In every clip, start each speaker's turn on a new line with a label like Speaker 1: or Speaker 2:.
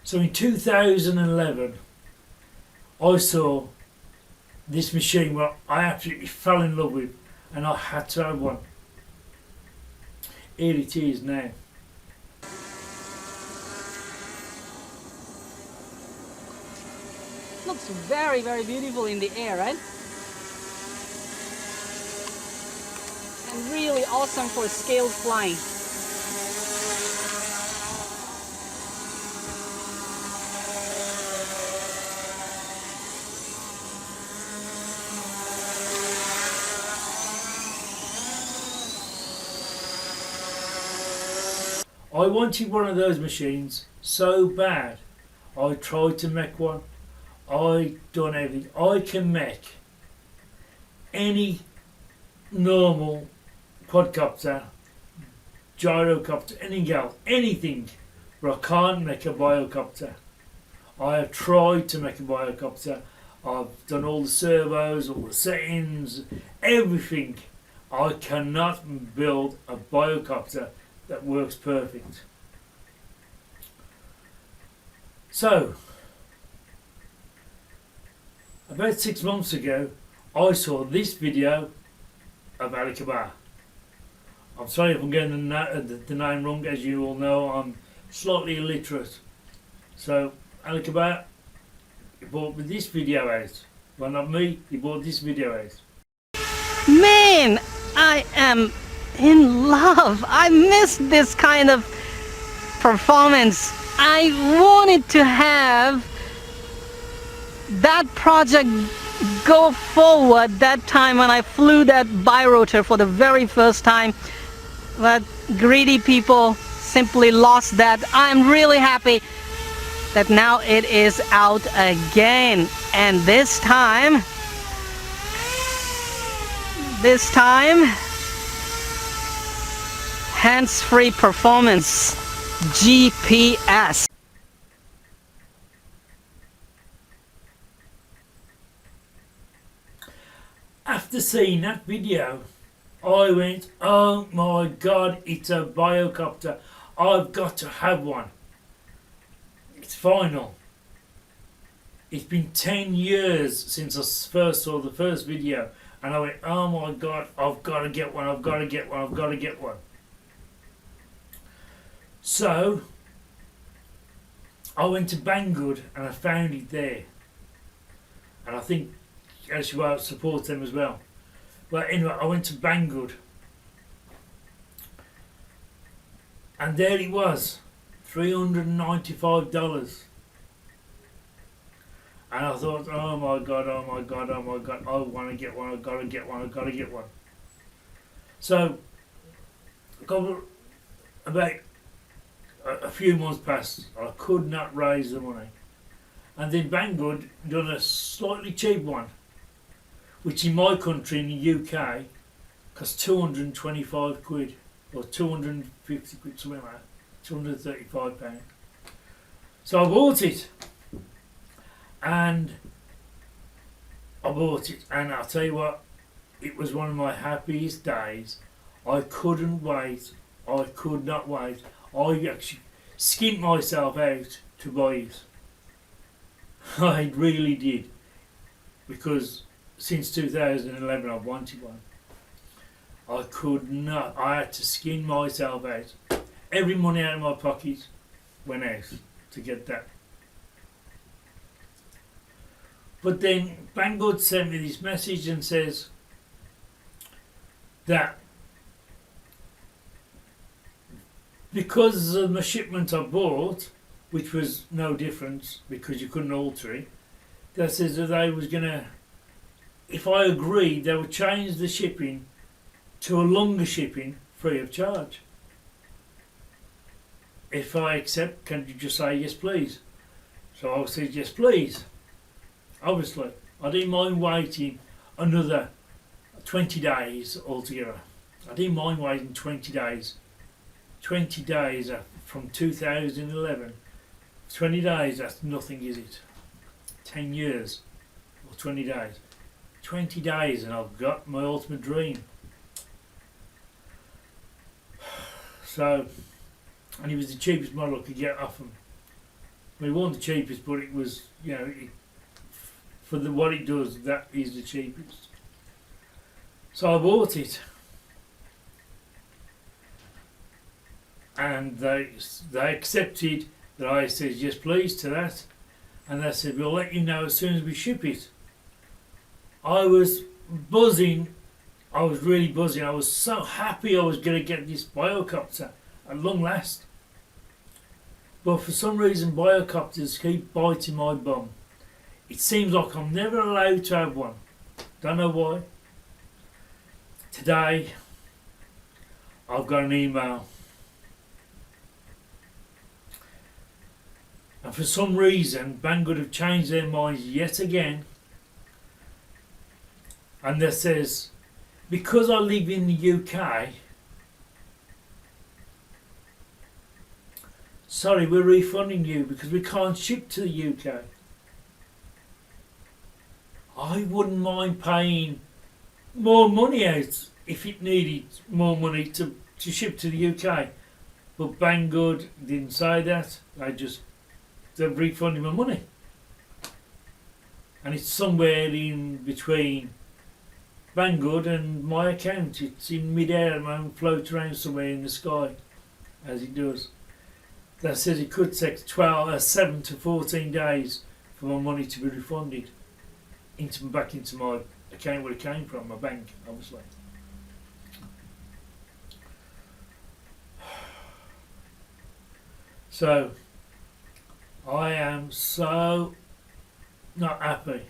Speaker 1: So in 2011, I saw this machine where I absolutely fell in love with, and I had to have one. Here it is now.
Speaker 2: Looks very, very beautiful in the air, right? And really awesome for scaled flying.
Speaker 1: I wanted one of those machines so bad. I tried to make one. I done everything. I can make any normal quadcopter, gyrocopter, anything, but I can't make a biocopter. I have tried to make a biocopter. I've done all the servos, all the settings, everything. I cannot build a biocopter that works perfect. So, about 6 months ago, I saw this video of Alibaba. I'm sorry if I'm getting the name wrong. As you all know, I'm slightly illiterate. So, Alibaba, he brought me this video out. Well, not me, he brought this video out.
Speaker 2: Man, I am in love. I missed this kind of performance. I wanted to have that project go forward that time when I flew that birotor for the very first time, but greedy people simply lost that. I'm really happy that now it is out again, and this time hands-free performance, GPS.
Speaker 1: After seeing that video, I went, oh my God, it's a biocopter. I've got to have one. It's final. It's been 10 years since I first saw the first video, and I went, oh my God, I've got to get one, I've got to get one, I've got to get one. So, I went to Banggood and I found it there. And I think actually I support them as well. But anyway, I went to Banggood, and there it was, $395. And I thought, oh my God, oh my God, oh my God, I want to get one, I've got to get one, I've got to get one. So, about a few months passed, I could not raise the money. And then Banggood done a slightly cheap one, which in my country, in the UK, cost 225 quid, or 250 quid, something like that, 235 pounds. So I bought it, and I'll tell you what, it was one of my happiest days. I couldn't wait, I could not wait. I actually skinned myself out to buy it. I really did, because since 2011 I've wanted one. I could not, I had to skin myself out. Every money out of my pocket went out to get that. But then Banggood sent me this message and says that because of the shipment I bought, which was no difference because you couldn't alter it, that says that they was gonna, if I agreed, they would change the shipping to a longer shipping free of charge. If I accept, can you just say yes please? So I said yes please. Obviously, I didn't mind waiting another 20 days altogether. I didn't mind waiting 20 days. 20 days from 2011. 20 days, that's nothing, is it? 10 years or 20 days. 20 days and I've got my ultimate dream. So, and it was the cheapest model I could get off them. I mean, it wasn't the cheapest, but it was, for what it does, that is the cheapest. So I bought it, and they accepted that I said yes please to that, and they said we'll let you know as soon as we ship it. I was buzzing. I was really buzzing. I was so happy I was going to get this biocopter at long last. But for some reason biocopters keep biting my bum. It seems like I'm never allowed to have one. Don't know why. Today I've got an email. And for some reason Banggood have changed their minds yet again. And that says, because I live in the UK, sorry, we're refunding you because we can't ship to the UK. I wouldn't mind paying more money out if it needed more money to ship to the UK. But Banggood didn't say that. They've refunded my money. And it's somewhere in between Banggood and my account. It's in mid-air at the moment, floats around somewhere in the sky, as it does. That says it could take 7 to 14 days for my money to be refunded back into my account where it came from, my bank, obviously. So, I am so not happy.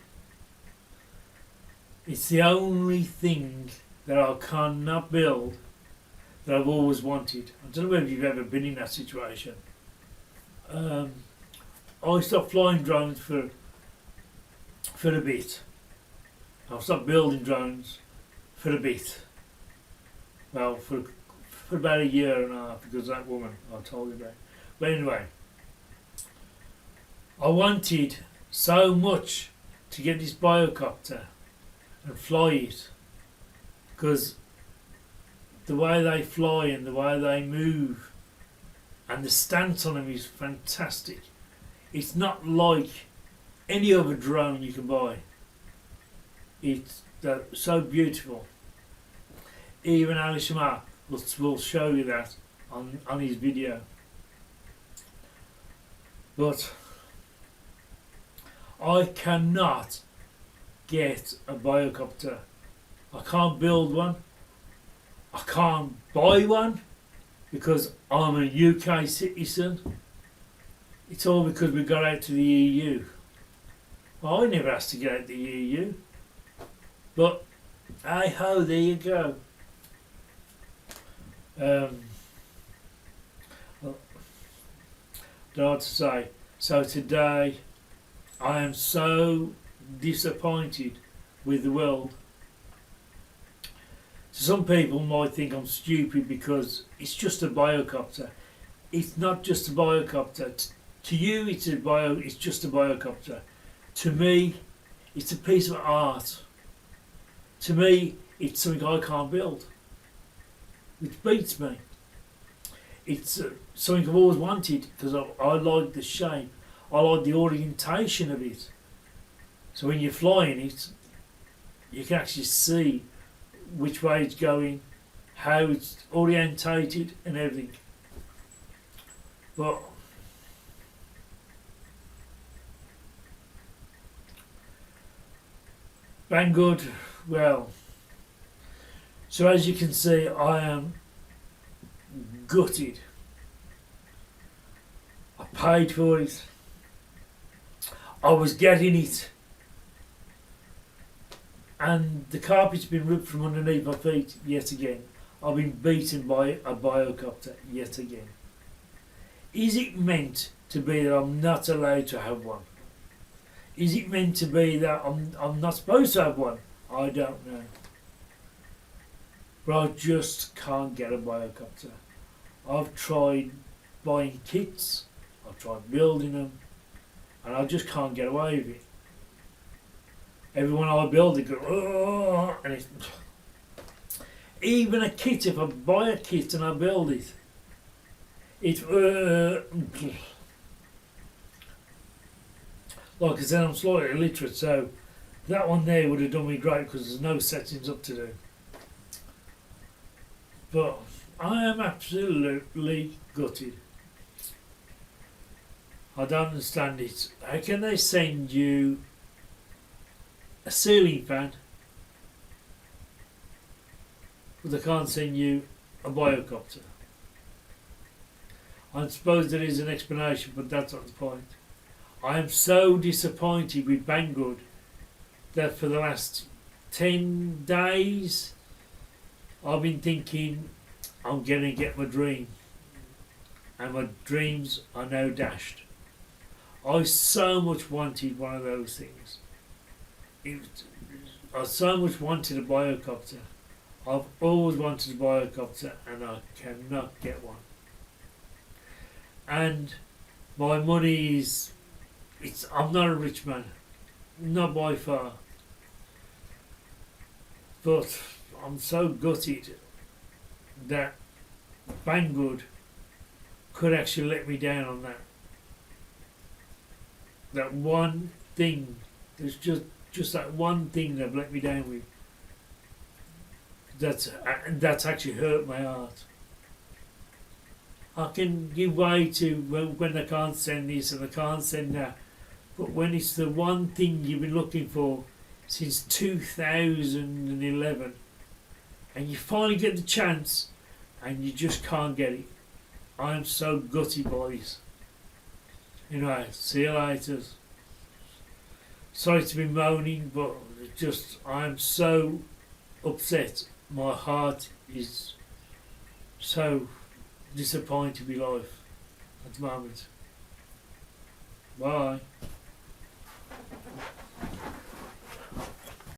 Speaker 1: It's the only thing that I cannot build that I've always wanted. I don't know whether you've ever been in that situation. I stopped flying drones for a bit. I've stopped building drones for a bit. Well, for about a year and a half, because of that woman I told you about. But anyway, I wanted so much to get this biocopter and fly it, because the way they fly and the way they move and the stance on them is fantastic. It's not like any other drone you can buy. It's so beautiful. Even alishanmao will show you that on his video. But I cannot get a biocopter. I can't build one. I can't buy one because I'm a UK citizen. It's all because we got out to the EU. Well, I never asked to get out the EU. But, hey ho, there you go. Don't know what to say. So today, I am so disappointed with the world. Some people might think I'm stupid because it's just a biocopter. It's not just a biocopter. To you, it's just a biocopter. To me, it's a piece of art. To me, it's something I can't build, which beats me. It's something I've always wanted because I like the shape. I like the orientation of it. So when you're flying it, you can actually see which way it's going, how it's orientated and everything. But Banggood, well, so as you can see, I am gutted. I paid for it. I was getting it. And the carpet's been ripped from underneath my feet yet again. I've been beaten by a biocopter yet again. Is it meant to be that I'm not allowed to have one? Is it meant to be that I'm not supposed to have one? I don't know. But I just can't get a biocopter. I've tried buying kits, I've tried building them, and I just can't get away with it. Everyone I build it goes, oh, and it's even a kit. If I buy a kit and I build it, it's Like I said, I'm slightly illiterate, so that one there would have done me great because there's no settings up to do. But I am absolutely gutted. I don't understand it. How can they send you a ceiling fan, but they can't send you a biocopter? I suppose there is an explanation, but that's not the point. I am so disappointed with Banggood that for the last 10 days I've been thinking I'm going to get my dream, and my dreams are now dashed. I so much wanted one of those things. I so much wanted a biocopter. I've always wanted a biocopter and I cannot get one. And my money is, I'm not a rich man, not by far. But I'm so gutted that Banggood could actually let me down on that. That one thing, there's just that one thing they've let me down with. That's actually hurt my heart. I can give way to when they can't send this and they can't send that, but when it's the one thing you've been looking for since 2011 and you finally get the chance and you just can't get it, I'm so gutted by this. Anyway, see you later. Sorry to be moaning, but I'm so upset. My heart is so disappointed with life at the moment. Bye.